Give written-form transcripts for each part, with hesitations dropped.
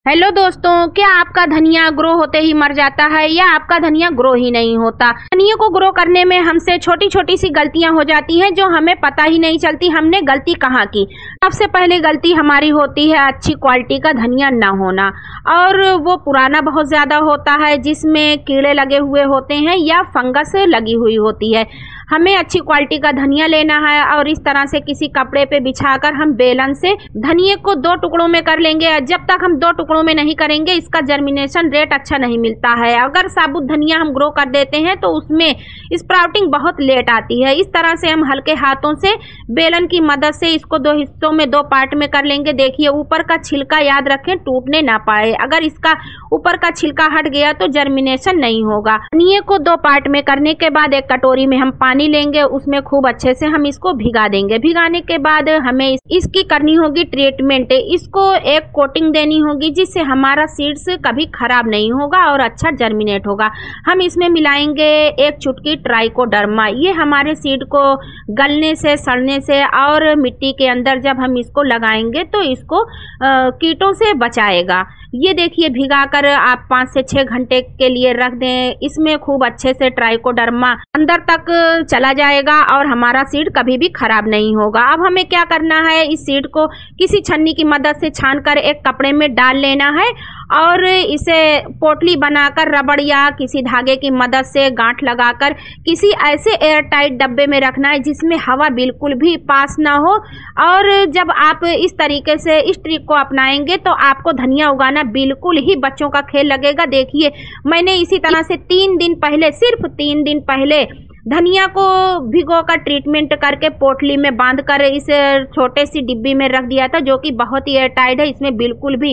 Hello दोस्तों, क्या आपका धनिया ग्रो होते ही मर जाता है या आपका धनिया ग्रो ही नहीं होता। धनिया को ग्रो करने में हमसे छोटी छोटी सी गलतियां हो जाती हैं जो हमें पता ही नहीं चलती हमने गलती कहाँ की। सबसे पहले गलती हमारी होती है अच्छी क्वालिटी का धनिया ना होना, और वो पुराना बहुत ज्यादा होता है जिसमें कीड़े लगे हुए होते हैं या फंगस लगी हुई होती है। हमें अच्छी क्वालिटी का धनिया लेना है और इस तरह से किसी कपड़े पे बिछाकर हम बेलन से धनिया को 2 टुकड़ों में कर लेंगे। जब तक हम 2 टुकड़ों में नहीं करेंगे इसका जर्मिनेशन रेट अच्छा नहीं मिलता है। अगर साबुत धनिया हम ग्रो कर देते हैं तो उसमें स्प्राउटिंग बहुत लेट आती है। इस तरह से हम हल्के हाथों से बेलन की मदद से इसको 2 हिस्सों में 2 पार्ट में कर लेंगे। देखिए ऊपर का छिलका याद रखें टूटने ना पाए, अगर इसका ऊपर का छिलका हट गया तो जर्मिनेशन नहीं होगा। धनिया को 2 पार्ट में करने के बाद एक कटोरी में हम पानी लेंगे, उसमें खूब अच्छे से हम इसको भिगा देंगे। भिगाने के बाद हमें इसकी करनी होगी ट्रीटमेंट। इसको एक कोटिंग देनी होगी जिससे हमारा सीड्स कभी खराब नहीं होगा और अच्छा जर्मिनेट होगा। हम इसमें मिलाएंगे 1 चुटकी ट्राइकोडर्मा। ये हमारे सीड को गलने से, सड़ने से और मिट्टी के अंदर जब हम इसको लगाएंगे तो इसको कीटों से बचाएगा। ये देखिए भिगाकर आप 5 से 6 घंटे के लिए रख दें। इसमें खूब अच्छे से ट्राइकोडर्मा अंदर तक चला जाएगा और हमारा सीड कभी भी खराब नहीं होगा। अब हमें क्या करना है, इस सीड को किसी छन्नी की मदद से छानकर एक कपड़े में डाल लेना है और इसे पोटली बनाकर रबड़ या किसी धागे की मदद से गांठ लगाकर किसी ऐसे एयर टाइट डब्बे में रखना है जिसमें हवा बिल्कुल भी पास ना हो। और जब आप इस तरीके से इस ट्रिक को अपनाएंगे तो आपको धनिया उगाना बिल्कुल ही बच्चों का खेल लगेगा। देखिए मैंने इसी तरह से 3 दिन पहले, सिर्फ 3 दिन पहले धनिया को भिगोकर ट्रीटमेंट करके पोटली में बांधकर इस छोटे सी डिब्बी में रख दिया था जो कि बहुत ही एयर टाइट है। इसमें बिल्कुल भी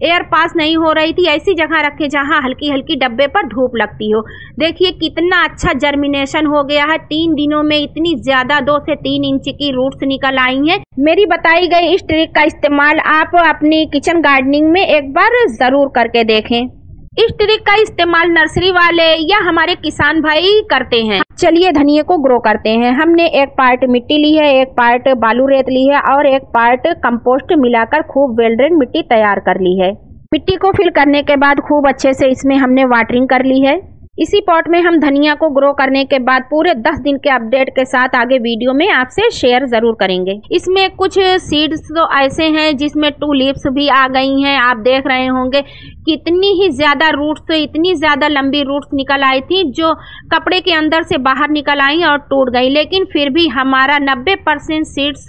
एयर पास नहीं हो रही थी। ऐसी जगह रखे जहां हल्की हल्की डब्बे पर धूप लगती हो। देखिए कितना अच्छा जर्मिनेशन हो गया है। 3 दिनों में इतनी ज्यादा 2 से 3 इंच की रूट्स निकल आई हैं। मेरी बताई गई इस ट्रिक का इस्तेमाल आप अपनी किचन गार्डनिंग में एक बार जरूर करके देखें। इस ट्रिक का इस्तेमाल नर्सरी वाले या हमारे किसान भाई करते हैं। चलिए धनिया को ग्रो करते हैं। हमने 1 पार्ट मिट्टी ली है, 1 पार्ट बालू रेत ली है और 1 पार्ट कंपोस्ट मिलाकर खूब वेल ड्रेन मिट्टी तैयार कर ली है। मिट्टी को फिल करने के बाद खूब अच्छे से इसमें हमने वाटरिंग कर ली है। इसी पॉट में हम धनिया को ग्रो करने के बाद पूरे 10 दिन के अपडेट के साथ आगे वीडियो में आपसे शेयर जरूर करेंगे। इसमें कुछ सीड्स तो ऐसे हैं जिसमें 2 लीव्स भी आ गई हैं। आप देख रहे होंगे कितनी ही ज्यादा रूट्स, इतनी ज्यादा लंबी रूट्स निकल आई थी जो कपड़े के अंदर से बाहर निकल आई और टूट गई। लेकिन फिर भी हमारा 90% सीड्स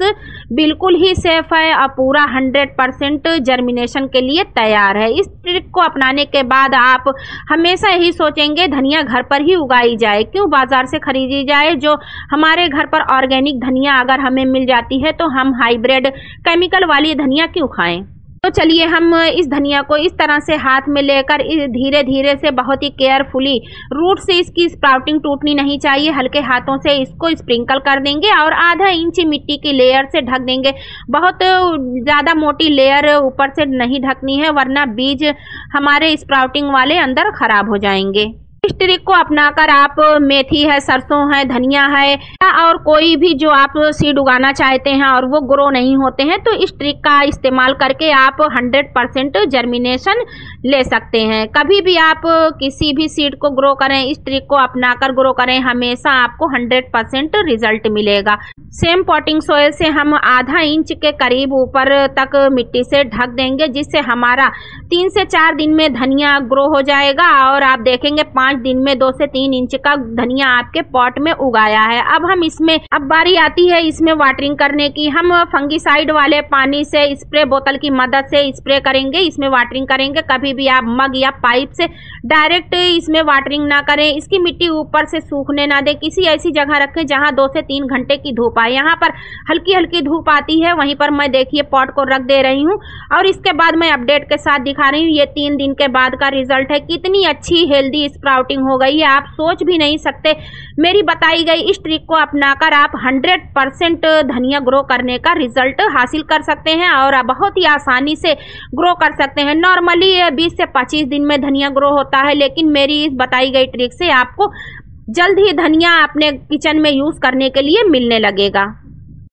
बिल्कुल ही सेफ है और पूरा 100% जर्मिनेशन के लिए तैयार है। इस ट्रिक को अपनाने के बाद आप हमेशा यही सोचेंगे धनिया घर पर ही उगाई जाए, क्यों बाजार से खरीदी जाए। जो हमारे घर पर ऑर्गेनिक धनिया अगर हमें मिल जाती है तो हम हाइब्रिड केमिकल वाली धनिया क्यों खाएं। तो चलिए हम इस धनिया को इस तरह से हाथ में लेकर धीरे धीरे से बहुत ही केयरफुली, रूट से इसकी स्प्राउटिंग टूटनी नहीं चाहिए, हल्के हाथों से इसको स्प्रिंकल कर देंगे और आधा इंच मिट्टी की लेयर से ढक देंगे। बहुत ज़्यादा मोटी लेयर ऊपर से नहीं ढकनी है वरना बीज हमारे स्प्राउटिंग वाले अंदर खराब हो जाएंगे। इस ट्रिक को अपनाकर आप मेथी है, सरसों है, धनिया है और कोई भी जो आप सीड उगाना चाहते हैं और वो ग्रो नहीं होते हैं तो इस ट्रिक का इस्तेमाल करके आप 100% जर्मिनेशन ले सकते हैं। कभी भी आप किसी भी सीड को ग्रो करें, इस ट्रिक को अपनाकर ग्रो करें, हमेशा आपको 100% रिजल्ट मिलेगा। सेम पॉटिंग सोयल से हम आधा इंच के करीब ऊपर तक मिट्टी से ढक देंगे जिससे हमारा 3 से 4 दिन में धनिया ग्रो हो जाएगा और आप देखेंगे 5 दिन में 2 से 3 इंच का धनिया आपके पॉट में उगाया है। अब बारी आती है इसमें वाटरिंग करने की। हम फंगीसाइड वाले पानी से स्प्रे बोतल की मदद से स्प्रे करेंगे, इसमें वाटरिंग करेंगे। कभी भी आप मग या पाइप से डायरेक्ट इसमें वाटरिंग ना करें। इसकी मिट्टी ऊपर से सूखने ना दें, किसी ऐसी जगह रखें जहां 2 से 3 घंटे की धूप आए। यहाँ पर हल्की हल्की धूप आती है, वहीं पर मैं देखिए पॉट को रख दे रही हूँ और इसके बाद मैं अपडेट के साथ दिखा रही हूँ। ये 3 दिन के बाद का रिजल्ट है। कितनी अच्छी हेल्दी स्प्राउटिंग हो गई है, आप सोच भी नहीं सकते। मेरी बताई गई इस ट्रिक को अपनाकर आप 100% धनिया ग्रो करने का रिजल्ट हासिल कर सकते हैं और बहुत ही आसानी से ग्रो कर सकते हैं। नॉर्मली 20 से 25 दिन में धनिया ग्रो होता है, लेकिन मेरी इस बताई गई ट्रिक से आपको जल्द ही धनिया अपने किचन में यूज करने के लिए मिलने लगेगा।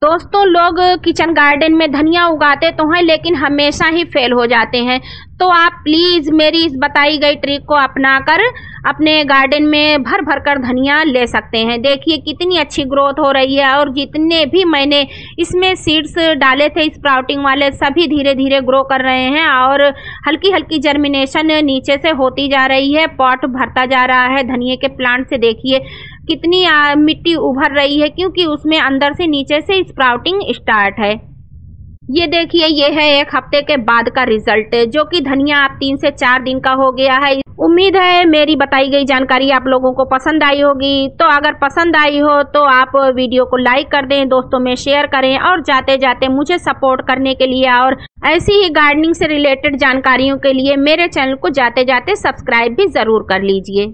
दोस्तों, लोग किचन गार्डन में धनिया उगाते तो हैं लेकिन हमेशा ही फेल हो जाते हैं। तो आप प्लीज़ मेरी इस बताई गई ट्रिक को अपनाकर अपने गार्डन में भर भर कर धनिया ले सकते हैं। देखिए कितनी अच्छी ग्रोथ हो रही है और जितने भी मैंने इसमें सीड्स डाले थे स्प्राउटिंग वाले, सभी धीरे धीरे ग्रो कर रहे हैं और हल्की हल्की जर्मिनेशन नीचे से होती जा रही है। पॉट भरता जा रहा है धनिए के प्लांट से। देखिए कितनी मिट्टी उभर रही है क्योंकि उसमें अंदर से नीचे से स्प्राउटिंग स्टार्ट है। ये देखिए, ये है एक हफ्ते के बाद का रिजल्ट, जो कि धनिया अब 3 से 4 दिन का हो गया है। उम्मीद है मेरी बताई गई जानकारी आप लोगों को पसंद आई होगी। तो अगर पसंद आई हो तो आप वीडियो को लाइक कर दें, दोस्तों में शेयर करें और जाते जाते मुझे सपोर्ट करने के लिए और ऐसी ही गार्डनिंग से रिलेटेड जानकारियों के लिए मेरे चैनल को जाते जाते सब्सक्राइब भी ज़रूर कर लीजिए।